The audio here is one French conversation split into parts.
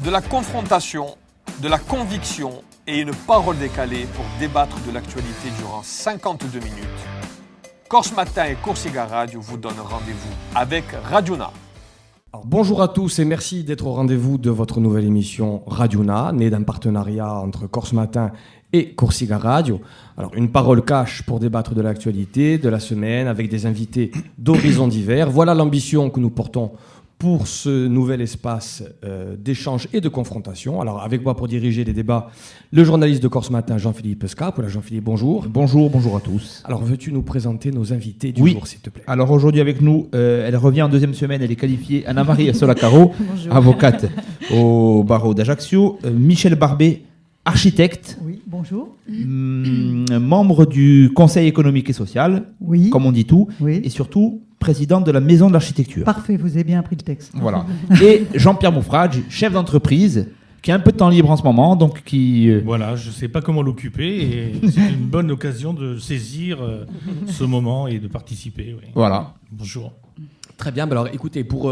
De la confrontation, de la conviction et une parole décalée pour débattre de l'actualité durant 52 minutes. Corse Matin et Corsica Radio vous donnent rendez-vous avec Radiouna. Alors, bonjour à tous et merci d'être au rendez-vous de votre nouvelle émission Radiouna, née d'un partenariat entre Corse Matin et Corsica Radio. Alors, une parole cash pour débattre de l'actualité de la semaine avec des invités d'horizons divers. Voilà l'ambition que nous portons pour ce nouvel espace d'échange et de confrontation. Alors, avec moi pour diriger les débats, le journaliste de Corse Matin, Jean-Philippe Scap. Voilà, Jean-Philippe, bonjour. Bonjour à tous. Alors, veux-tu nous présenter nos invités du jour, s'il te plaît ? Alors, aujourd'hui avec nous, elle revient en deuxième semaine, elle est qualifiée, Anna-Marie Solacaro, avocate au barreau d'Ajaccio. Michel Barbet, architecte. Oui, bonjour. Membre du Conseil économique et social, Oui. comme on dit tout, Oui. et surtout présidente de la Maison de l'Architecture. Parfait, vous avez bien appris le texte. Voilà. Et Jean-Pierre Moufrage, chef d'entreprise, qui a un peu de temps libre en ce moment, donc qui... Voilà, je ne sais pas comment l'occuper et c'est une bonne occasion de saisir ce moment et de participer. Oui. Voilà. Bonjour. Très bien, alors écoutez, pour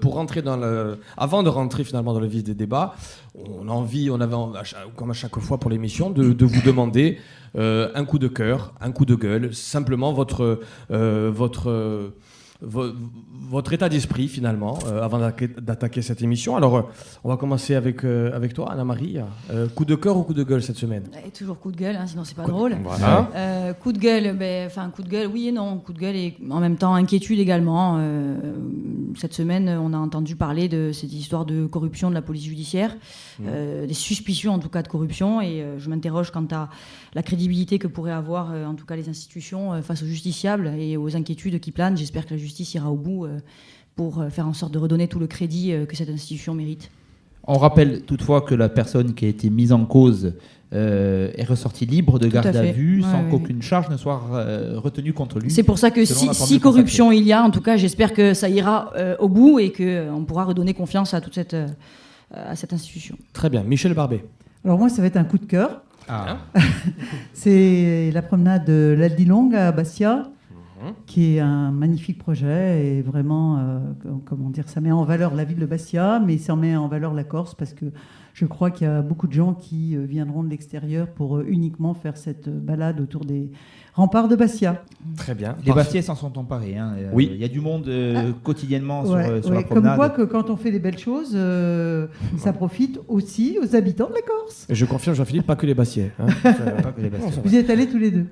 rentrer avant de rentrer finalement dans le vif des débats, on avait comme à chaque fois pour l'émission, de vous demander un coup de cœur, un coup de gueule, simplement votre état d'esprit finalement, avant d'attaquer cette émission. Alors, on va commencer avec toi, Anna-Marie. Coup de cœur ou coup de gueule cette semaine ? Et toujours coup de gueule, sinon c'est pas drôle. Voilà. Coup de gueule, coup de gueule, oui et non. Coup de gueule et en même temps inquiétude également. Cette semaine, on a entendu parler de cette histoire de corruption de la police judiciaire, des suspicions en tout cas de corruption, et je m'interroge quant à la crédibilité que pourraient avoir en tout cas les institutions face aux justiciables et aux inquiétudes qui planent. J'espère que la justice ira au bout pour faire en sorte de redonner tout le crédit que cette institution mérite. On rappelle toutefois que la personne qui a été mise en cause est ressortie libre de garde à vue sans qu'aucune charge ne soit retenue contre lui. C'est pour ça que si corruption il y a, en tout cas, j'espère que ça ira au bout et qu'on pourra redonner confiance à toute cette institution. Très bien. Michel Barbet. Alors moi, ça va être un coup de cœur. Ah. C'est la promenade de l'Aldilong à Bastia, qui est un magnifique projet et vraiment, ça met en valeur la ville de Bastia, mais ça met en valeur la Corse parce que je crois qu'il y a beaucoup de gens qui viendront de l'extérieur pour uniquement faire cette balade autour des remparts de Bastia. Très bien. Les Bastiais s'en sont emparés. Oui. Il y a du monde quotidiennement sur la promenade. Comme quoi que quand on fait des belles choses, ça profite aussi aux habitants de la Corse. Et je confirme, Jean-Philippe, pas que les Bastiais. Pas que les Bastiais. Vous y êtes allés tous les deux.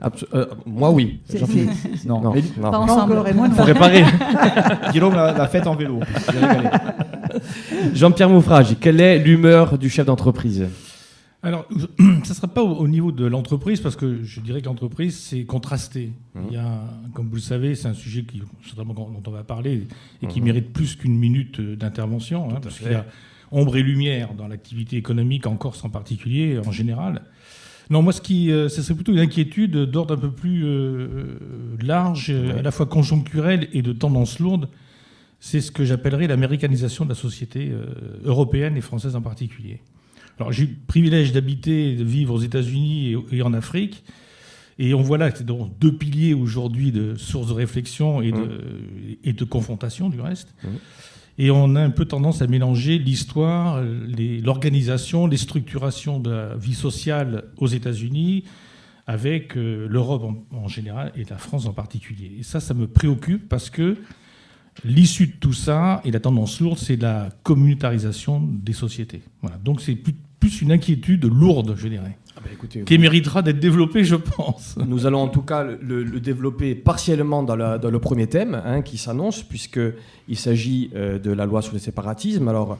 Moi, oui. Jean-Philippe. Non. Non. Pas ensemble. Encore, et moi, non. Faut réparer. Guillaume l'a fête en vélo. J'ai régalé. Jean-Pierre Moufrage, quelle est l'humeur du chef d'entreprise ? Alors, ça ne sera pas au niveau de l'entreprise, parce que je dirais que l'entreprise, c'est contrasté. Il y a, comme vous le savez, c'est un sujet dont on va parler et qui mérite plus qu'une minute d'intervention, parce qu'il y a ombre et lumière dans l'activité économique en Corse en particulier, en général. Non, moi, ça serait plutôt une inquiétude d'ordre un peu plus large, à la fois conjoncturelle et de tendance lourde. C'est ce que j'appellerais l'américanisation de la société européenne et française en particulier. Alors, j'ai eu le privilège d'habiter, de vivre aux États-Unis et en Afrique. Et on voit là que c'est donc deux piliers aujourd'hui de sources de réflexion et de confrontation, du reste. Et on a un peu tendance à mélanger l'histoire, l'organisation, les structurations de la vie sociale aux États-Unis avec l'Europe en général et la France en particulier. Et ça me préoccupe parce que l'issue de tout ça, et la tendance lourde, c'est la communautarisation des sociétés. Voilà. Donc c'est plus une inquiétude lourde, je dirais, qui méritera d'être développée, je pense. Nous allons en tout cas le développer partiellement dans le premier thème qui s'annonce, puisqu'il s'agit de la loi sur le séparatisme. Alors,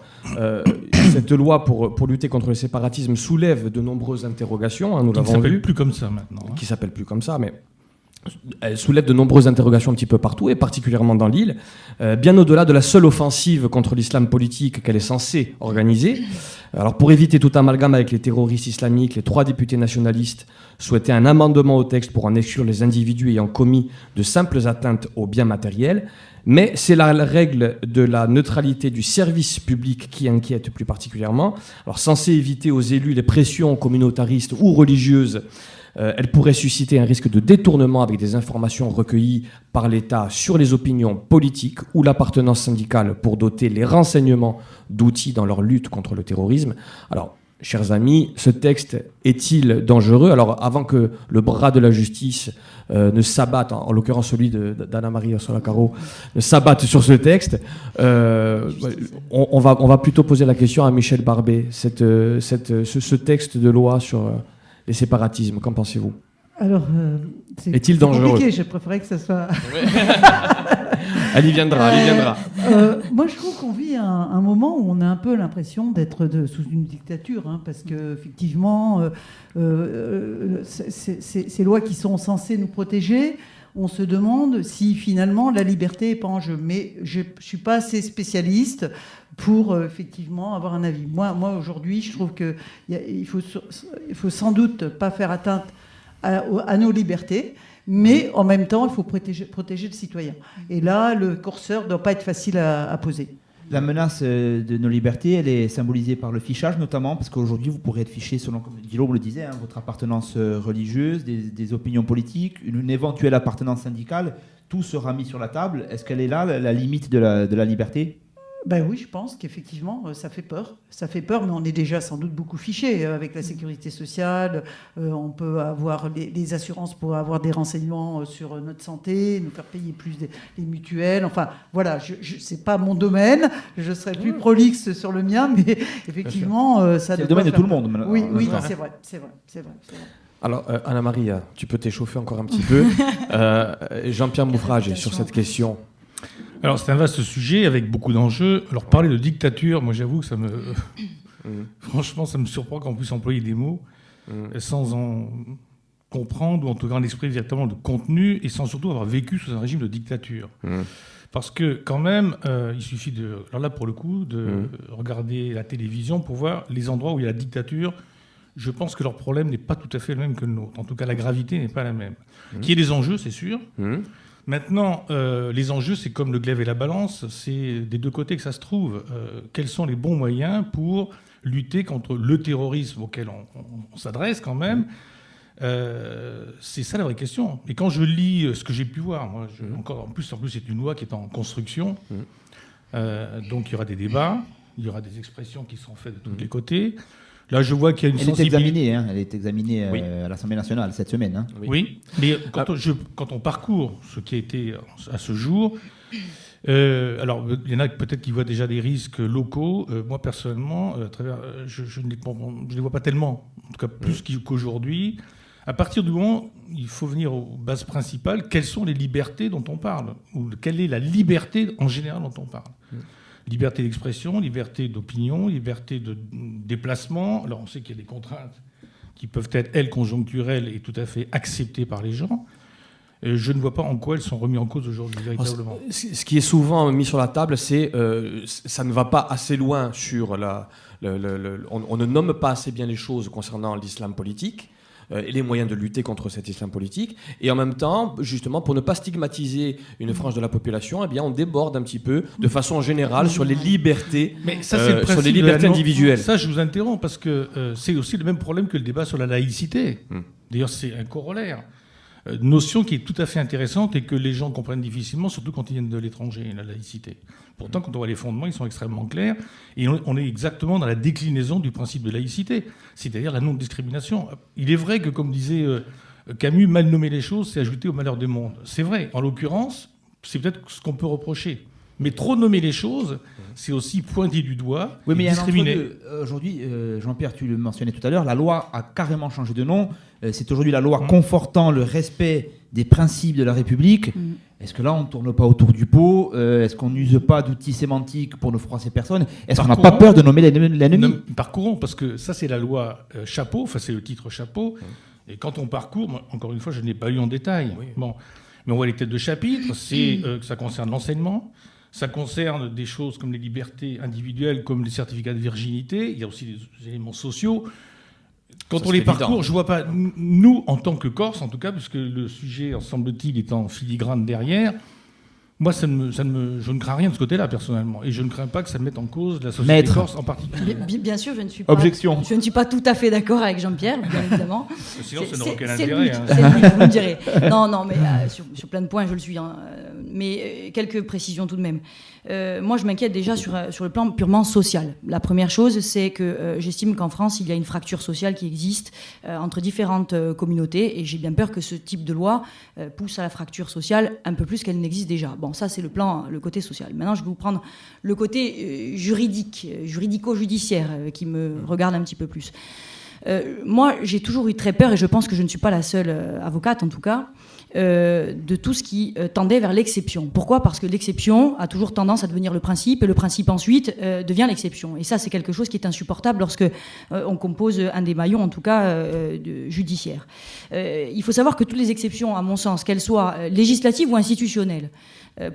cette loi pour lutter contre le séparatisme soulève de nombreuses interrogations, nous l'avons vu. Qui ne s'appelle plus comme ça maintenant. Qui s'appelle plus comme ça, mais... Elle soulève de nombreuses interrogations un petit peu partout, et particulièrement dans l'île, bien au-delà de la seule offensive contre l'islam politique qu'elle est censée organiser. Alors, pour éviter tout amalgame avec les terroristes islamiques, les 3 députés nationalistes souhaitaient un amendement au texte pour en exclure les individus ayant commis de simples atteintes aux biens matériels. Mais c'est la règle de la neutralité du service public qui inquiète plus particulièrement. Alors, censé éviter aux élus les pressions communautaristes ou religieuses Elle pourrait susciter un risque de détournement avec des informations recueillies par l'État sur les opinions politiques ou l'appartenance syndicale pour doter les renseignements d'outils dans leur lutte contre le terrorisme. Alors, chers amis, ce texte est-il dangereux ? Alors, avant que le bras de la justice ne s'abatte, en l'occurrence celui d'Anna-Marie Solacaro, ne s'abatte sur ce texte, on va plutôt poser la question à Michel Barbet. Ce texte de loi sur les séparatismes, qu'en pensez-vous ? Alors, est-il dangereux ? Compliqué, je préférais que ça soit... Elle y viendra. Moi, je trouve qu'on vit un moment où on a un peu l'impression d'être sous une dictature, hein, parce qu'effectivement, ces lois qui sont censées nous protéger, on se demande si finalement la liberté n'est pas en jeu. Mais je ne suis pas assez spécialiste pour effectivement avoir un avis. Moi aujourd'hui, je trouve qu'il faut sans doute pas faire atteinte à nos libertés, mais en même temps, il faut protéger le citoyen. Et là, le curseur ne doit pas être facile à poser. La menace de nos libertés, elle est symbolisée par le fichage notamment, parce qu'aujourd'hui, vous pourrez être fiché selon, comme Guillaume le disait, votre appartenance religieuse, des opinions politiques, une éventuelle appartenance syndicale. Tout sera mis sur la table. Est-ce qu'elle est là, la limite de la liberté ? Ben oui, je pense qu'effectivement, ça fait peur. Ça fait peur, mais on est déjà sans doute beaucoup fiché avec la sécurité sociale. On peut avoir les assurances pour avoir des renseignements sur notre santé, nous faire payer plus les mutuelles. Enfin, voilà, c'est pas mon domaine. Je serais plus prolixe sur le mien, mais effectivement, ça. C'est le domaine de tout le monde. Oui, non, c'est vrai. Alors, Anna-Marie, tu peux t'échauffer encore un petit peu. Jean-Pierre Mouffrage, sur cette question. Alors, c'est un vaste sujet avec beaucoup d'enjeux. Alors, parler de dictature, moi, j'avoue que franchement, ça me surprend qu'on puisse employer des mots sans en comprendre, ou en tout cas en exprimer directement le contenu, et sans surtout avoir vécu sous un régime de dictature. Parce que, quand même, il suffit alors là, pour le coup, de regarder la télévision pour voir les endroits où il y a la dictature. Je pense que leur problème n'est pas tout à fait le même que le nôtre. En tout cas, la gravité n'est pas la même. Qu'il y ait des enjeux, c'est sûr. Maintenant, les enjeux, c'est comme le glaive et la balance, c'est des deux côtés que ça se trouve. Quels sont les bons moyens pour lutter contre le terrorisme auquel on s'adresse quand même ? C'est ça la vraie question. Et quand je lis ce que j'ai pu voir, moi, en plus, c'est une loi qui est en construction, donc il y aura des débats, il y aura des expressions qui seront faites de tous les côtés. Là, je vois qu'il y a une sensibilité. Elle est examinée à l'Assemblée nationale cette semaine. Hein. Oui, mais quand on parcourt ce qui a été à ce jour, alors il y en a peut-être qui voient déjà des risques locaux. Moi, personnellement, je ne les vois pas tellement, en tout cas plus qu'aujourd'hui. À partir du moment où il faut venir aux bases principales, quelles sont les libertés dont on parle ? Ou quelle est la liberté en général dont on parle ? Liberté d'expression, liberté d'opinion, liberté de déplacement. Alors on sait qu'il y a des contraintes qui peuvent être, elles, conjoncturelles et tout à fait acceptées par les gens. Je ne vois pas en quoi elles sont remises en cause aujourd'hui, véritablement. Ce qui est souvent mis sur la table, c'est ça ne va pas assez loin sur on ne nomme pas assez bien les choses concernant l'islam politique. Et les moyens de lutter contre cet islam politique. Et en même temps, justement, pour ne pas stigmatiser une frange de la population, eh bien, on déborde un petit peu, de façon générale, sur les libertés, sur les libertés individuelles. Ça, je vous interromps, parce que c'est aussi le même problème que le débat sur la laïcité. D'ailleurs, c'est un corollaire. Notion qui est tout à fait intéressante et que les gens comprennent difficilement, surtout quand ils viennent de l'étranger, la laïcité. Pourtant, quand on voit les fondements, ils sont extrêmement clairs. Et on est exactement dans la déclinaison du principe de laïcité, c'est-à-dire la non-discrimination. Il est vrai que, comme disait Camus, mal nommer les choses, c'est ajouter au malheur du monde. C'est vrai. En l'occurrence, c'est peut-être ce qu'on peut reprocher. Mais trop nommer les choses, c'est aussi pointer du doigt et discriminer. Aujourd'hui, Jean-Pierre, tu le mentionnais tout à l'heure, la loi a carrément changé de nom. C'est aujourd'hui la loi confortant le respect des principes de la République. Est-ce que là, on ne tourne pas autour du pot ? Est-ce qu'on n'use pas d'outils sémantiques pour ne froisser personne ? Est-ce qu'on n'a pas peur de nommer l'ennemi ? Parcourons, parce que ça, c'est la loi Chapeau, enfin, c'est le titre Chapeau. Et quand on parcourt, moi, encore une fois, je n'ai pas lu en détail. Bon, mais on voit les têtes de chapitre, ça concerne l'enseignement. Ça concerne des choses comme les libertés individuelles, comme les certificats de virginité. Il y a aussi des éléments sociaux. Quand on les parcourt, je ne vois pas, nous, en tant que Corse, en tout cas, puisque le sujet, semble-t-il, est en filigrane derrière, Moi, je ne crains rien de ce côté-là, personnellement. Et je ne crains pas que ça mette en cause la société corse en particulier. Bien sûr, je ne suis pas tout à fait d'accord avec Jean-Pierre, bien évidemment. Sinon, ça n'aurait aucun intérêt. C'est le but, vous me direz. Non, mais sur plein de points, je le suis. Mais quelques précisions tout de même. Moi, je m'inquiète déjà sur le plan purement social. La première chose, c'est que j'estime qu'en France, il y a une fracture sociale qui existe entre différentes communautés, et j'ai bien peur que ce type de loi pousse à la fracture sociale un peu plus qu'elle n'existe déjà. Bon, ça, c'est le côté social. Maintenant, je vais vous prendre le côté juridico-judiciaire qui me regarde un petit peu plus. Moi, j'ai toujours eu très peur, et je pense que je ne suis pas la seule avocate, en tout cas, de tout ce qui tendait vers l'exception. Pourquoi ? Parce que l'exception a toujours tendance à devenir le principe, et le principe ensuite devient l'exception. Et ça, c'est quelque chose qui est insupportable lorsque on compose un des maillons, en tout cas judiciaire. Il faut savoir que toutes les exceptions, à mon sens, qu'elles soient législatives ou institutionnelles,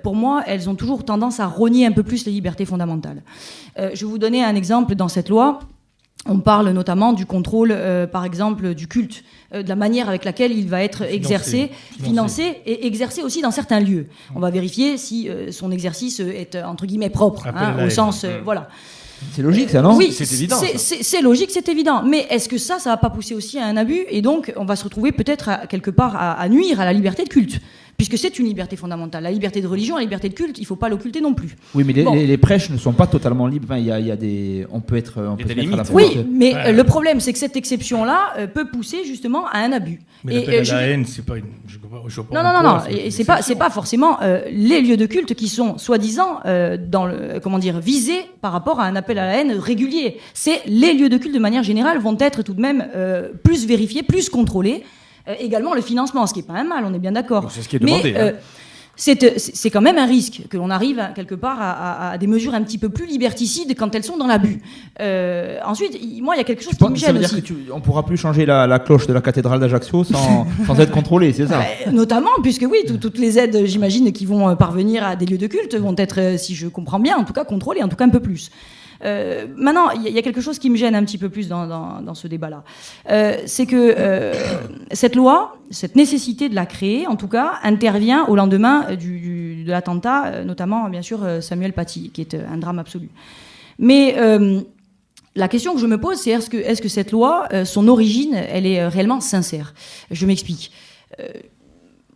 pour moi, elles ont toujours tendance à rogner un peu plus les libertés fondamentales. Je vais vous donner un exemple dans cette loi. On parle notamment du contrôle, par exemple, du culte, de la manière avec laquelle il va être exercé, financé et exercé aussi dans certains lieux. On va vérifier si son exercice est, entre guillemets, propre, au sens... voilà. C'est logique, ça, non ? Oui, c'est évident. C'est logique, c'est évident. Mais est-ce que ça va pas pousser aussi à un abus ? Et donc, on va se retrouver peut-être quelque part à nuire à la liberté de culte, puisque c'est une liberté fondamentale. La liberté de religion, la liberté de culte, il ne faut pas l'occulter non plus. Oui, mais les prêches ne sont pas totalement libres. Enfin, on peut se mettre à la oui, mais le problème, c'est que cette exception-là peut pousser justement à un abus. Mais l'appel à la haine, c'est pas une... Non. C'est pas forcément les lieux de culte qui sont soi-disant visés par rapport à un appel à la haine régulier. C'est les lieux de culte de manière générale vont être tout de même plus vérifiés, plus contrôlés. Également le financement, ce qui n'est pas un mal, on est bien d'accord. Donc c'est ce qui est demandé. Mais c'est quand même un risque que l'on arrive quelque part à des mesures un petit peu plus liberticides quand elles sont dans l'abus. Ensuite, moi, il y a quelque chose qui me gêne aussi. Ça veut dire qu'on ne pourra plus changer la cloche de la cathédrale d'Ajaccio sans être contrôlé, c'est ça ? Notamment, puisque oui, toutes les aides, j'imagine, qui vont parvenir à des lieux de culte vont être, si je comprends bien, en tout cas contrôlées, en tout cas un peu plus. Maintenant, il y a quelque chose qui me gêne un petit peu plus dans ce débat-là. C'est que cette loi, cette nécessité de la créer, en tout cas, intervient au lendemain de l'attentat, notamment, bien sûr, Samuel Paty, qui est un drame absolu. Mais la question que je me pose, c'est est-ce que cette loi, son origine, elle est réellement sincère ? Je m'explique.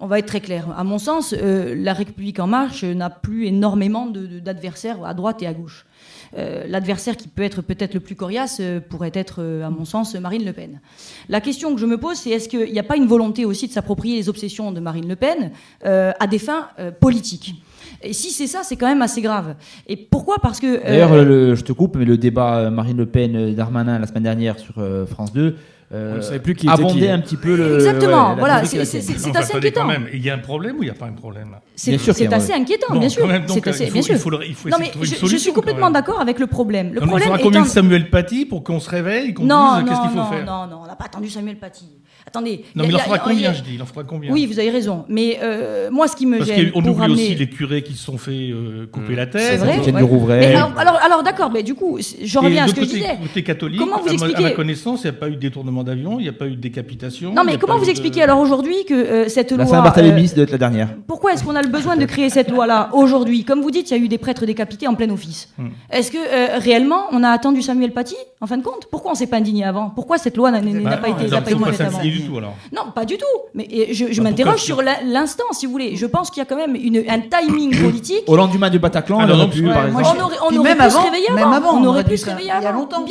On va être très clair. À mon sens, La République En Marche n'a plus énormément d'adversaires à droite et à gauche. L'adversaire qui peut être peut-être le plus coriace pourrait être, à mon sens, Marine Le Pen. La question que je me pose, c'est est-ce qu'il n'y a pas une volonté aussi de s'approprier les obsessions de Marine Le Pen à des fins politiques ? Et si c'est ça, c'est quand même assez grave. Et pourquoi ? Parce que... D'ailleurs, je te coupe, mais le débat Marine Le Pen-Darmanin la semaine dernière sur France 2... on ne savait plus qui était qui. Abonder un petit peu le... Exactement, voilà, c'est assez inquiétant. Il y a un problème ou il n'y a pas un problème là ? C'est assez inquiétant, bien sûr. Il faut essayer de trouver une solution. Je suis complètement d'accord avec le problème. Il faudra combien de Samuel Paty pour qu'on se réveille et qu'on dise qu'est-ce qu'il faut faire ? Non, on n'a pas attendu Samuel Paty. Attendez. Non, mais il en fera combien, je dis ? Il en fera combien ? Oui, vous avez raison. Mais moi, ce qui me gêne... Parce qu'on oublie aussi les curés qui se sont fait couper la tête. C'est vrai. Ouais. Alors d'accord, mais du coup, je reviens à ce que je disais. Côté catholique, à ma connaissance, il n'y a pas eu de détournement d'avion, il n'y a pas eu de décapitation. Non, mais comment vous expliquez alors aujourd'hui que cette loi... La Saint-Barthélemy, ça doit être la dernière. Pourquoi est-ce qu'on a le besoin de créer cette loi-là aujourd'hui ? Comme vous dites, il y a eu des prêtres décapités en plein office. Est-ce que réellement, on a attendu Samuel Paty, en fin de compte ? Pourquoi on ne s'est pas indigné avant ? Pourquoi cette loi n'a pas été faite avant ? Du tout, alors. Non, pas du tout. Mais je m'interroge sur l'instant, si vous voulez. Je pense qu'il y a quand même un timing politique. Au lendemain du Bataclan, on aurait pu se réveiller avant. On aurait pu se réveiller avant. Il y a longtemps.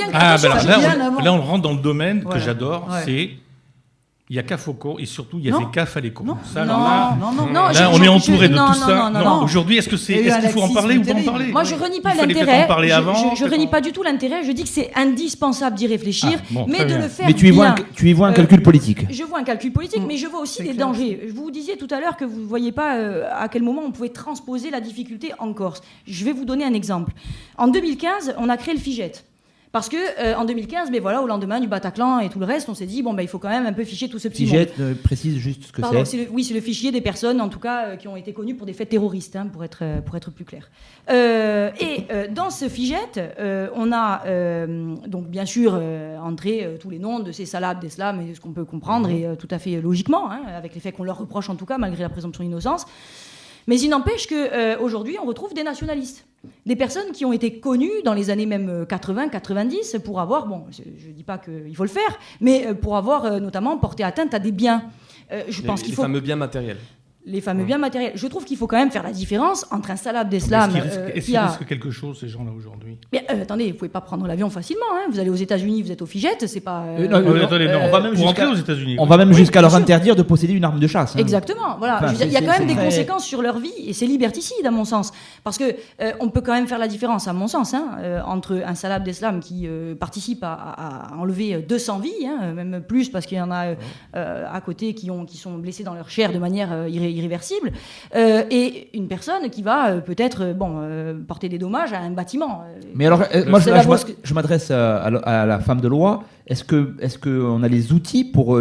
Là, on rentre dans le domaine que j'adore, c'est... Il n'y a qu'à Faucon et surtout il y a des CAF à l'école. Non, on est entouré de tout ça. Non, aujourd'hui, est-ce qu'il faut en parler ou pas en parler ? Moi, je renie pas l'intérêt. Je renie pas du tout l'intérêt. Je dis que c'est indispensable d'y réfléchir, mais de le faire. Mais tu y vois un calcul politique. Je vois un calcul politique, mais je vois aussi des dangers. Je vous disais tout à l'heure que vous ne voyez pas à quel moment on pouvait transposer la difficulté en Corse. Je vais vous donner un exemple. En 2015, on a créé le FIGET. Parce que en 2015, mais voilà, au lendemain du Bataclan et tout le reste, on s'est dit il faut quand même un peu ficher tout ce petit monde. FIGET, précise juste ce que c'est. Oui, c'est le fichier des personnes, en tout cas, qui ont été connues pour des faits terroristes, pour être plus clair. Dans ce FIGET, on a donc bien sûr entré tous les noms de ces salabs d'Eslam, et ce qu'on peut comprendre et tout à fait logiquement, avec les faits qu'on leur reproche en tout cas, malgré la présomption d'innocence. Mais il n'empêche qu'aujourd'hui, on retrouve des nationalistes. Des personnes qui ont été connues dans les années même 80-90 pour avoir, bon, je ne dis pas qu'il faut le faire, mais pour avoir notamment porté atteinte à des biens. Je pense qu'il faut... Les fameux biens matériels. Les fameux biens matériels. Je trouve qu'il faut quand même faire la différence entre un Salah Abdeslam. Est-ce qu'ils risquent quelque chose, ces gens-là, aujourd'hui? Mais attendez, vous ne pouvez pas prendre l'avion facilement. Hein. Vous allez aux États-Unis, vous êtes au Fijet, c'est pas. Attendez, non, on va même pour jusqu'à- rentrer aux États-Unis. On va même jusqu'à leur bien sûr. interdire de posséder une arme de chasse. Hein. Exactement. Voilà. Enfin, Je veux dire, il y a c'est- quand même c'est des très- conséquences sur leur vie et c'est liberticide à mon sens. Parce que on peut quand même faire la différence, à mon sens, entre un Salah Abdeslam qui participe à enlever 200 vies, même plus parce qu'il y en a à côté qui sont blessés dans leur chair de manière irréversible. Et une personne qui va peut-être porter des dommages à un bâtiment. Mais alors, moi, c'est là, la je grosse- je m'adresse à la femme de loi. Est-ce qu'on a les outils pour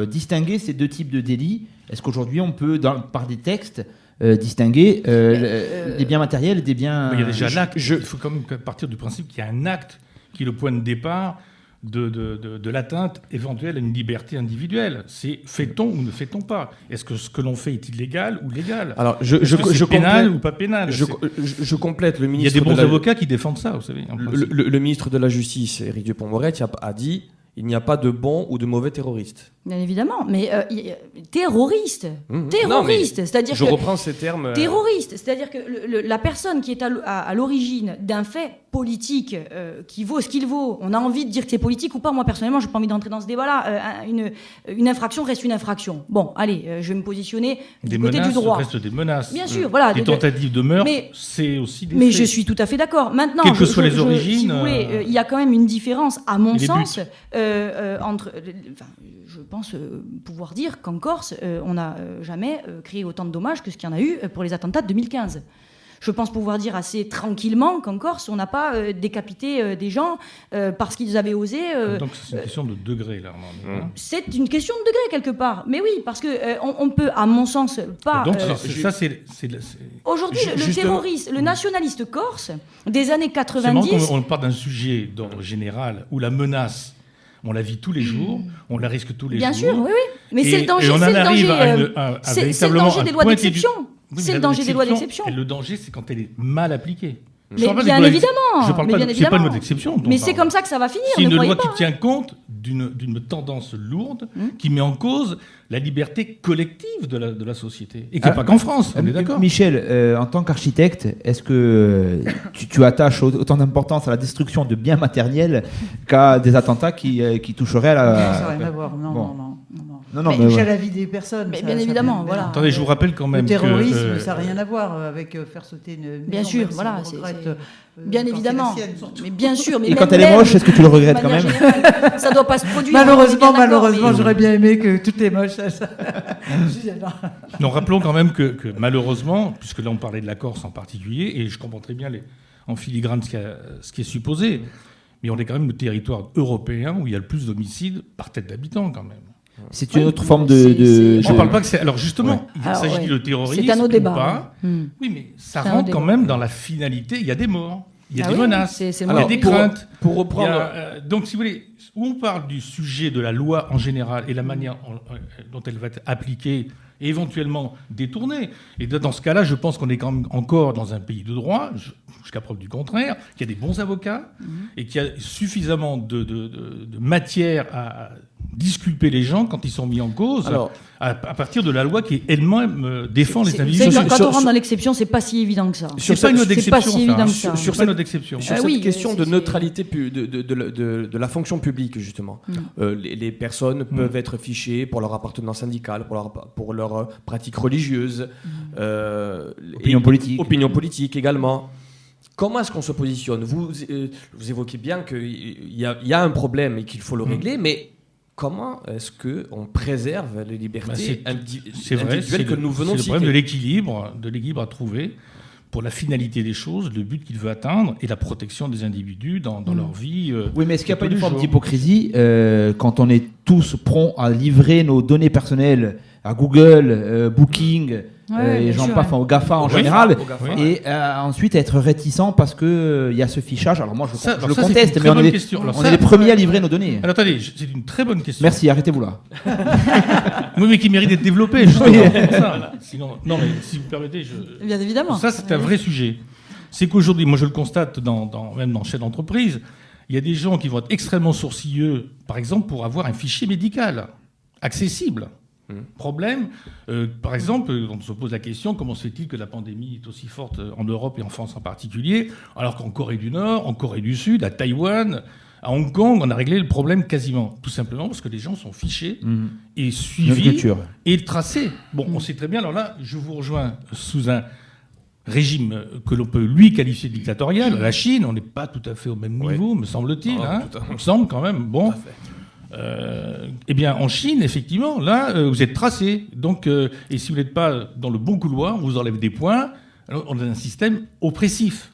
distinguer ces deux types de délits? Est-ce qu'aujourd'hui, on peut, par des textes, distinguer des biens matériels et des biens... Il y a déjà l'acte. Il faut quand même partir du principe qu'il y a un acte qui est le point de départ de l'atteinte éventuelle à une liberté individuelle. C'est fait-on ou ne fait-on pas? Est-ce que ce que l'on fait est illégal ou légal? Alors, Est-ce que c'est pénal ou pas pénal? je complète. Le Il y a ministre des bons de la- avocats qui défendent ça, vous savez. en principe. le ministre de la Justice, Éric Dupond-Moretti, a dit il n'y a pas de bons ou de mauvais terroristes. Bien évidemment, mais terroriste, Non, terroriste, mais c'est-à-dire je que reprends ces termes. terroriste, c'est-à-dire que la personne qui est à l'origine d'un fait politique qui vaut ce qu'il vaut, on a envie de dire que c'est politique ou pas. Moi personnellement, j'ai pas envie d'entrer dans ce débat-là. Une infraction reste une infraction. Bon, allez, je vais me positionner Des du côté menaces du droit. restent des menaces. Bien sûr, voilà. Des tentatives de meurtre, mais- c'est aussi des Mais faits. je suis tout à fait d'accord. Maintenant, Quelles que soient les origines, si vous voulez, il y a quand même une différence, à mon et les sens, entre. Enfin, je pense pouvoir dire qu'en Corse, on n'a jamais créé autant de dommages que ce qu'il y en a eu pour les attentats de 2015. Je pense pouvoir dire assez tranquillement qu'en Corse, on n'a pas décapité des gens parce qu'ils avaient osé. Donc c'est une question de degré, là. C'est une question de degré quelque part. Mais oui, parce que on peut, à mon sens, pas. Donc je- c'est Aujourd'hui, le justement- terroriste, le nationaliste corse des années c'est marrant 90. qu'on parle d'un sujet d'ordre général où la menace, on la vit tous les jours, on la risque tous les Bien jours. sûr, oui, oui. Mais c'est le Et danger, on en c'est le arrive danger. à C'est le véritablement danger un des lois pointer du- d'exception. Oui, mais C'est la le danger des lois d'exception. Et le danger, c'est quand elle est mal appliquée. Je Mais parle pas bien des lois évidemment. Je parle mais pas bien de, c'est pas une évidemment. loi d'exception. dont Mais on c'est parle. comme ça que ça va finir. C'est ne une croyez loi pas. qui tient compte d'une tendance lourde, qui met en cause la liberté collective de la société. Et qui n'est pas qu'en France, on est d'accord. Michel, en tant qu'architecte, est-ce que tu attaches autant d'importance à la destruction de biens matériels qu'à des attentats qui toucheraient à Ça la... n'a rien à voir. Non, Bon. non, non. Non, non, mais mais toucher ouais. à la vie des personnes. Mais ça- bien ça évidemment, vient- voilà. Attendez, je vous rappelle quand même Le terrorisme, que... ça n'a rien à voir avec faire sauter une. Bien maison, sûr, même si voilà, on c'est- regrette, c'est- Bien quand évidemment. c'est la sienne, surtout. Mais bien sûr. Mais Et même quand elle est même, moche, est-ce que tu le de regrettes quand manière même générale, ça doit pas se produire. on est Malheureusement, bien d'accord, mais- j'aurais bien aimé que toutes les moches. Non, rappelons quand même que malheureusement, puisque là on parlait de la Corse en particulier, et je comprends très bien en filigrane ce qui est supposé, mais on est quand même le territoire européen où il y a le plus d'homicides par tête d'habitant quand même. C'est une autre forme c'est- de... Je ne parle pas que c'est... Alors justement, il Alors, s'agit ouais. de terrorisme C'est un autre ou débat. pas. Hmm. Oui, mais ça C'est un rentre autre quand débat. même dans la finalité. Il y a des morts, il y a Ah des oui, menaces, c'est le il y a moment. des pour- craintes. Pour Il y reprendre. a, donc, si vous voulez, où on parle du sujet de la loi en général et la manière dont elle va être appliquée et éventuellement détournée, et dans ce cas-là, je pense qu'on est quand même encore dans un pays de droit, jusqu'à preuve du contraire, qu'il y a des bons avocats et qu'il y a suffisamment de matière à disculper les gens quand ils sont mis en cause Alors, à partir de la loi qui elle-même défend les Vous individus. savez, Sur- quand sur- on rentre dans l'exception, c'est pas si évident que ça. C'est pas une loi c'est d'exception. pas si ça, évident hein. que ça. Sur C'est pas une loi d'exception. Sur Ah cette oui, question de c'est- neutralité de la fonction publique, justement, les personnes peuvent être fichées pour leur appartenance syndicale, pour leur pratique religieuse, Opinion politique. opinion politique également. Comment est-ce qu'on se positionne? Vous évoquez bien qu'il y a un problème et qu'il faut le régler, mais comment est-ce qu'on préserve les libertés C'est vrai, individuelles que nous venons c'est de le citer? problème de l'équilibre à trouver pour la finalité des choses, le but qu'il veut atteindre et la protection des individus dans leur vie. Oui, mais est-ce qu'il n'y a pas tous une les forme jours. d'hypocrisie quand on est tous prompts à livrer nos données personnelles à Google, Booking, Ouais, les bien gens sûr, pas ouais. au GAFA en Oui, général, au GAFA, et ensuite être réticent parce que il y a ce fichage. Alors moi je Ça, le alors ça, c'est conteste, une mais très on est bonne les, question. Alors on ça- est les premiers à livrer nos données. Alors attendez, c'est une très bonne question. Merci, arrêtez-vous là. Oui, mais qui mérite d'être développée, justement. C'est pour ça. Sinon, non, mais si vous permettez, Bien évidemment. ça, c'est un vrai sujet. C'est qu'aujourd'hui, moi je le constate même dans chef d'entreprise, il y a des gens qui vont être extrêmement sourcilleux, par exemple, pour avoir un fichier médical accessible. Problème, par exemple, on se pose la question, comment se fait-il que la pandémie est aussi forte en Europe et en France en particulier, alors qu'en Corée du Nord, en Corée du Sud, à Taïwan, à Hong Kong, on a réglé le problème quasiment. Tout simplement parce que les gens sont fichés et Notre suivis culture. et tracés. Bon, on sait très bien, alors là, je vous rejoins sous un régime que l'on peut, lui, qualifier de dictatorial. La Chine, on n'est pas tout à fait au même niveau, me semble-t-il. Ah, Hein. tout à fait. Il me semble quand même. Bon. Eh bien, en Chine, effectivement, là, vous êtes tracé. Donc, et si vous n'êtes pas dans le bon couloir, on vous enlève des points. Alors, on a un système oppressif.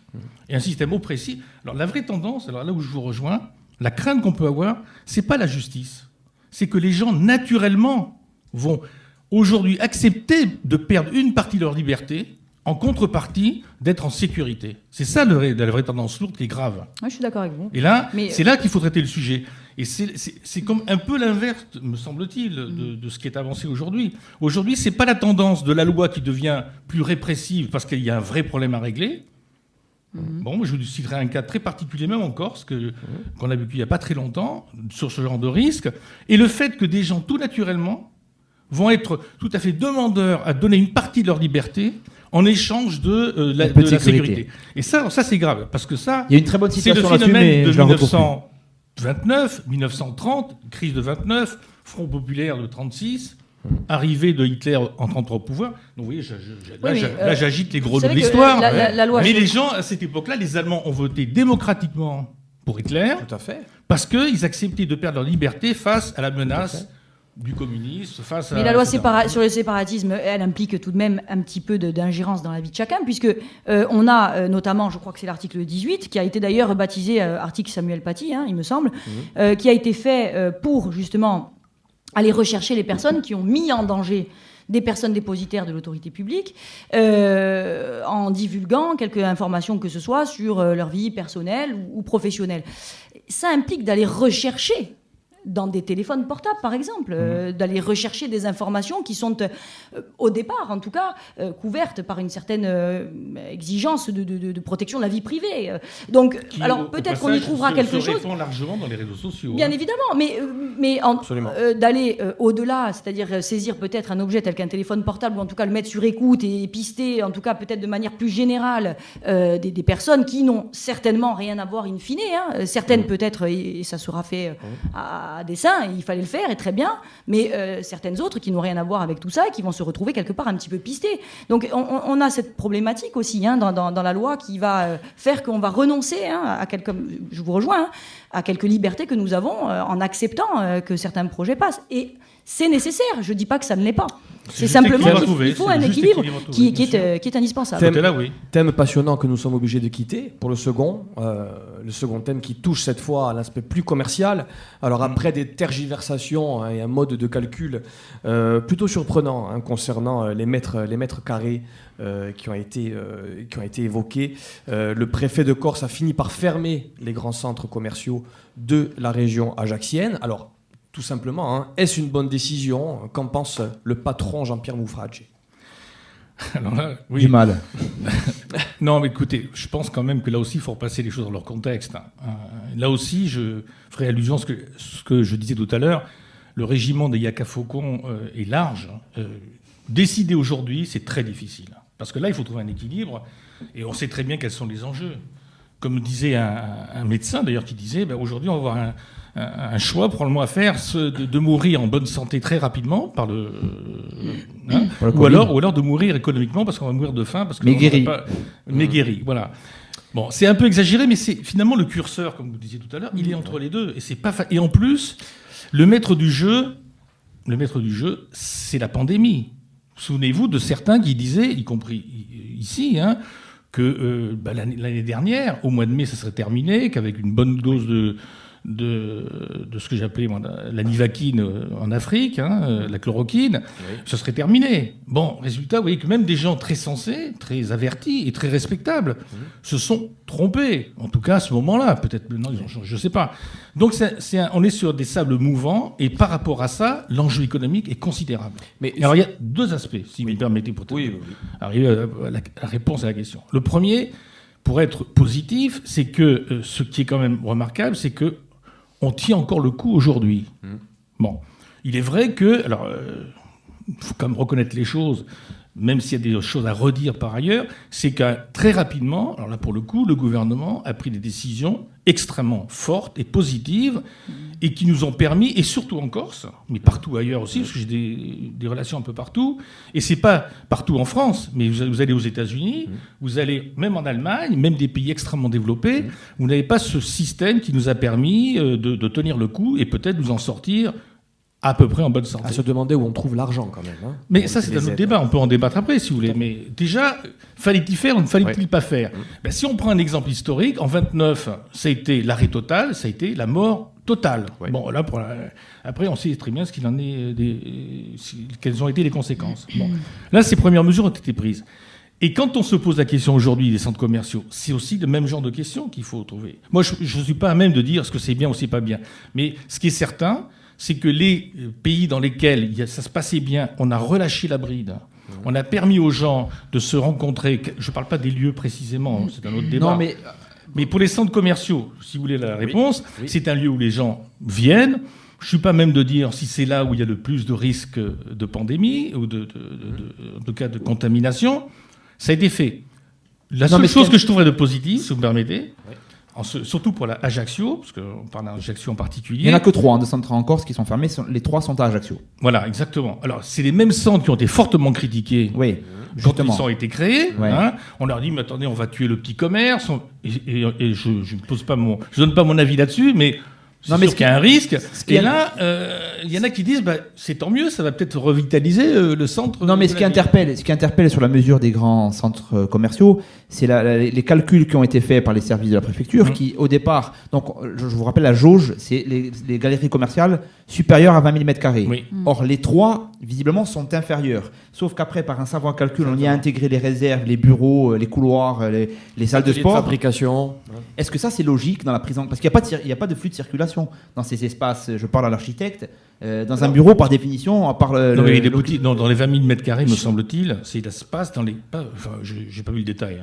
Et un système oppressif. Alors, la vraie tendance, alors là où je vous rejoins, la crainte qu'on peut avoir, c'est pas la justice. C'est que les gens, naturellement, vont aujourd'hui accepter de perdre une partie de leur liberté en contrepartie d'être en sécurité. C'est ça la vraie tendance lourde qui est grave. Ouais, je suis d'accord avec vous. Et là, Mais- c'est là qu'il faut traiter le sujet. Et c'est comme un peu l'inverse, me semble-t-il, de ce qui est avancé aujourd'hui. Aujourd'hui, c'est pas la tendance de la loi qui devient plus répressive parce qu'il y a un vrai problème à régler. Bon, je vous citerai un cas très particulier, même en Corse, qu'on a vécu il n'y a pas très longtemps, sur ce genre de risque. Et le fait que des gens, tout naturellement, vont être tout à fait demandeurs à donner une partie de leur liberté en échange de la sécurité. Et ça c'est grave, parce que ça, Il y a une très bonne c'est le situation là-dessus, phénomène mais de je la retrouve plus. 1929, 1930, crise de 29, Front populaire de 36, arrivée de Hitler en 33 au pouvoir. Donc vous voyez, là j'agite les gros vous de savez que l'histoire. la loi Mais sur- les gens, à cette époque-là, les Allemands ont voté démocratiquement pour Hitler Tout à fait. parce qu'ils acceptaient de perdre leur liberté face à la menace du communisme, face à... Mais la loi etc. sur le séparatisme, elle implique tout de même un petit peu d'ingérence dans la vie de chacun, puisque on a notamment, je crois que c'est l'article 18, qui a été d'ailleurs baptisé article Samuel Paty, hein, il me semble, qui a été fait pour justement aller rechercher les personnes qui ont mis en danger des personnes dépositaires de l'autorité publique, en divulguant quelques informations que ce soit sur leur vie personnelle ou professionnelle. Ça implique d'aller rechercher dans des téléphones portables, par exemple, d'aller rechercher des informations qui sont, au départ, en tout cas, couvertes par une certaine exigence de protection de la vie privée. Donc, Qui, alors au peut-être qu'on y passage, trouvera se quelque chose. répand largement dans les réseaux sociaux. Bien hein. évidemment, mais Absolument. d'aller au-delà, c'est-à-dire saisir peut-être un objet tel qu'un téléphone portable, ou en tout cas le mettre sur écoute et pister, en tout cas peut-être de manière plus générale, des personnes qui n'ont certainement rien à voir in fine, hein. Certaines peut-être, et ça sera fait à dessein, et il fallait le faire, et très bien, mais certaines autres qui n'ont rien à voir avec tout ça, et qui vont se retrouver quelque part un petit peu pistées. Donc on a cette problématique aussi, hein, dans la loi qui va faire qu'on va renoncer, hein, à quelques, je vous rejoins, hein, à quelques libertés que nous avons en acceptant que certains projets passent. Et c'est nécessaire, je ne dis pas que ça ne l'est pas. C'est juste simplement équilibre à qu'il trouver, faut c'est un juste équilibre équilibre à trouver, qui bien est indispensable. Thème- Là, oui. Thème passionnant que nous sommes obligés de quitter pour le second thème qui touche cette fois à l'aspect plus commercial. Alors après des tergiversations, hein, et un mode de calcul plutôt surprenant, hein, concernant les mètres carrés qui ont été évoqués, le préfet de Corse a fini par fermer les grands centres commerciaux de la région ajaxienne. Alors tout simplement, hein, est-ce une bonne décision? Qu'en pense le patron Jean-Pierre Moufraggi? Alors là, oui. Du mal. Non, mais écoutez, je pense quand même que là aussi, il faut repasser les choses dans leur contexte. Là aussi, je ferai allusion à ce que je disais tout à l'heure. Le régiment des Yaka Faucon est large. Décider aujourd'hui, c'est très difficile. Parce que là, il faut trouver un équilibre. Et on sait très bien quels sont les enjeux. Comme disait un médecin, d'ailleurs, qui disait, aujourd'hui, on va avoir un choix probablement à faire, de mourir en bonne santé très rapidement par le, hein, Par le ou Covid. alors de mourir économiquement parce qu'on va mourir de faim parce que Mais on guéri. n'aurait pas- mais guéri, voilà. Bon, c'est un peu exagéré, mais c'est finalement le curseur, comme vous disiez tout à l'heure, il est entre les deux et c'est pas et en plus le maître du jeu, c'est la pandémie. Souvenez-vous de certains qui disaient, y compris ici, hein, que l'année dernière, au mois de mai, ça serait terminé, qu'avec une bonne dose de ce que j'appelais moi, la nivaquine en Afrique, la chloroquine, ce serait terminé. Bon, résultat, vous voyez que même des gens très sensés, très avertis et très respectables se sont trompés. En tout cas, à ce moment-là, peut-être maintenant, je ne sais pas. Donc, on est sur des sables mouvants, et par rapport à ça, l'enjeu économique est considérable. Mais alors, il y a deux aspects, si vous me permettez, pour arriver à la réponse à la question. Le premier, pour être positif, c'est que ce qui est quand même remarquable, c'est que on tient encore le coup aujourd'hui. Bon, il est vrai que, alors, il faut quand même reconnaître les choses, même s'il y a des choses à redire par ailleurs, c'est que très rapidement, alors là pour le coup, le gouvernement a pris des décisions extrêmement fortes et positives et qui nous ont permis, et surtout en Corse, mais partout ailleurs aussi, parce que j'ai des relations un peu partout, et c'est pas partout en France, mais vous allez aux États-Unis, vous allez même en Allemagne, même des pays extrêmement développés, vous n'avez pas ce système qui nous a permis de tenir le coup et peut-être nous en sortir à peu près en bonne santé. À se demander où on trouve l'argent quand même. Mais ça, c'est un autre débat. On peut en débattre après, si vous voulez. Mais déjà, fallait-il faire ou ne fallait-il pas faire ? Si on prend un exemple historique, en 29, ça a été l'arrêt total, ça a été la mort totale. Bon, là, après, on sait très bien ce qu'il en est, quelles ont été les conséquences. Bon. Là, ces premières mesures ont été prises. Et quand on se pose la question aujourd'hui des centres commerciaux, c'est aussi le même genre de questions qu'il faut trouver. Moi, je ne suis pas à même de dire ce que c'est bien ou c'est pas bien. Mais ce qui est certain, c'est que les pays dans lesquels ça se passait bien, on a relâché la bride. On a permis aux gens de se rencontrer. Je ne parle pas des lieux précisément, c'est un autre débat. Non, mais pour les centres commerciaux, si vous voulez la réponse, c'est un lieu où les gens viennent. Je ne suis pas même de dire si c'est là où il y a le plus de risques de pandémie ou de cas de contamination. Ça a été fait. La seule chose que je trouverais de positif, si vous me permettez, surtout pour la Ajaccio, parce qu'on parle d'Ajaccio en particulier. Il n'y en a que 3 de centres en Corse qui sont fermés. Les 3 sont à Ajaccio. Voilà, exactement. Alors, c'est les mêmes centres qui ont été fortement critiqués quand ils ont été créés. On leur dit, mais attendez, on va tuer le petit commerce. Et je ne donne pas mon avis là-dessus, mais c'est sûr qu'il y a un risque. Et là, il y en a qui disent, c'est tant mieux, ça va peut-être revitaliser le centre. Non, mais ce qui interpelle sur la mesure des grands centres commerciaux, c'est les calculs qui ont été faits par les services de la préfecture, qui, au départ, donc je vous rappelle, la jauge, c'est les galeries commerciales supérieures à 20 000 m². Oui. Or, les 3, visiblement, sont inférieurs. Sauf qu'après, par un savoir calcul, on y a intégré les réserves, les bureaux, les couloirs, les salles de sport. De fabrication. Est-ce que ça, c'est logique dans la prise en... Parce qu'il n'y a pas de flux de circulation dans ces espaces. Je parle à l'architecte. Dans un bureau, par définition, à part dans les 20 000 m², me semble-t-il, c'est l'espace dans les... j'ai pas vu le détail.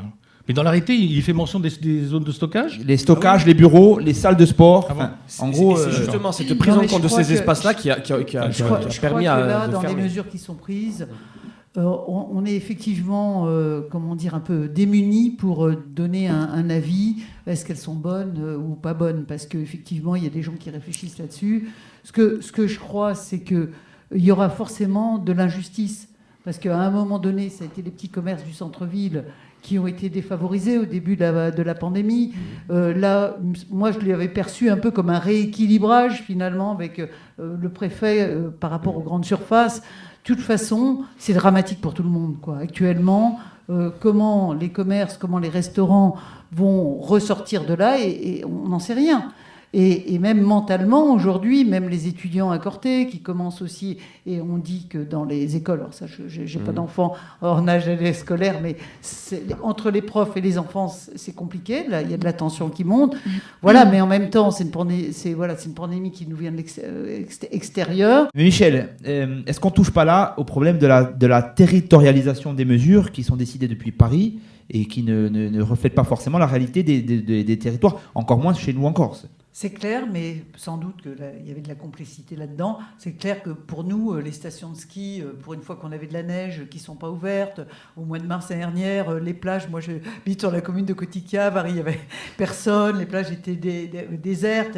Mais dans l'arrêté, il fait mention des zones de stockage ? Les stockages, les bureaux, les salles de sport. En gros, c'est justement cette prise en compte de ces espaces-là qui a permis à... Dans les mesures qui sont prises, on est effectivement, un peu démunis pour donner un avis. Est-ce qu'elles sont bonnes ou pas bonnes ? Parce qu'effectivement, il y a des gens qui réfléchissent là-dessus. Ce que je crois, c'est qu'il y aura forcément de l'injustice. Parce qu'à un moment donné, ça a été les petits commerces du centre-ville qui ont été défavorisés au début de la pandémie. Là, moi, je l'avais perçu un peu comme un rééquilibrage, finalement, avec le préfet par rapport aux grandes surfaces. De toute façon, c'est dramatique pour tout le monde, quoi. Actuellement, comment les commerces, comment les restaurants vont ressortir de là, et on n'en sait rien. Et même mentalement, aujourd'hui, même les étudiants à Corté qui commencent aussi, et on dit que dans les écoles, alors ça, j'ai pas d'enfants hors âge scolaire, mais entre les profs et les enfants, c'est compliqué. Là, il y a de la tension qui monte. Voilà, mais en même temps, c'est une pandémie qui nous vient de l'extérieur. Mais Michel, est-ce qu'on touche pas là au problème de la territorialisation des mesures qui sont décidées depuis Paris et qui ne reflètent pas forcément la réalité des territoires, encore moins chez nous en Corse ? C'est clair, mais sans doute qu'il y avait de la complexité là-dedans. C'est clair que pour nous, les stations de ski, pour une fois qu'on avait de la neige qui ne sont pas ouvertes, au mois de mars l'année dernière, les plages, moi je vis sur la commune de Cotica, Paris, il n'y avait personne, les plages étaient désertes,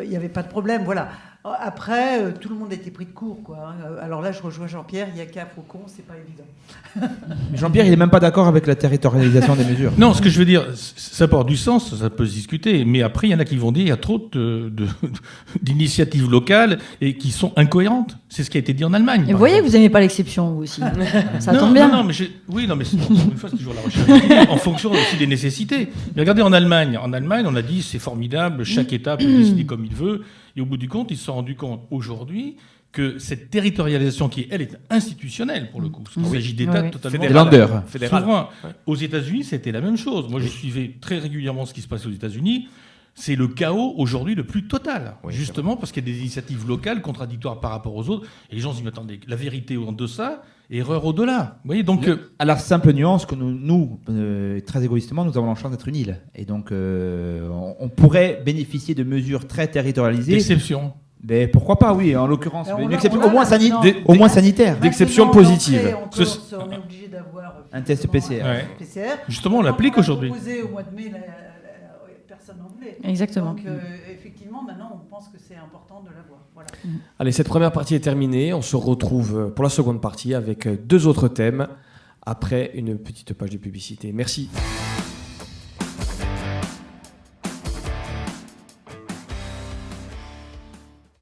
il n'y avait pas de problème. Voilà. Après, tout le monde a été pris de court, quoi. Alors là, je rejoins Jean-Pierre, il y a qu'à Faucon, c'est pas évident. Jean-Pierre, il n'est même pas d'accord avec la territorialisation des mesures. Non, ce que je veux dire, ça porte du sens, ça peut se discuter, mais après, il y en a qui vont dire qu'il y a trop d'initiatives locales et qui sont incohérentes. C'est ce qui a été dit en Allemagne. Et vous voyez que vous n'aimez pas l'exception, vous aussi. Ça tombe bien. Non, mais oui, non, mais une fois, c'est toujours la recherche en fonction aussi des nécessités. Mais regardez, en Allemagne, on a dit c'est formidable, chaque État peut décider comme il veut, et au bout du compte, ils se sont rendus compte aujourd'hui que cette territorialisation qui, elle, est institutionnelle pour le coup, parce qu'il s'agit d'États totalement souverains. Aux États-Unis, c'était la même chose. Moi, je suivais très régulièrement ce qui se passe aux États-Unis. C'est le chaos aujourd'hui le plus total, justement parce qu'il y a des initiatives locales contradictoires par rapport aux autres, et les gens se disent attendez, la vérité en deçà, erreur au-delà. Vous voyez, donc à la simple nuance que nous très égoïstement, nous avons la chance d'être une île, et donc on pourrait bénéficier de mesures très territorialisées. D'exception. Ben, pourquoi pas, oui, en l'occurrence. Une exception, au moins sanitaire. D'exception positive. On est obligé d'avoir un test PCR. PCR. Justement, on l'applique aujourd'hui. Proposé au mois de mai, personne n'en voulait. Exactement. Donc, effectivement, maintenant, on pense que c'est important de l'avoir. Voilà. Allez, cette première partie est terminée. On se retrouve pour la seconde partie avec 2 autres thèmes après une petite page de publicité. Merci.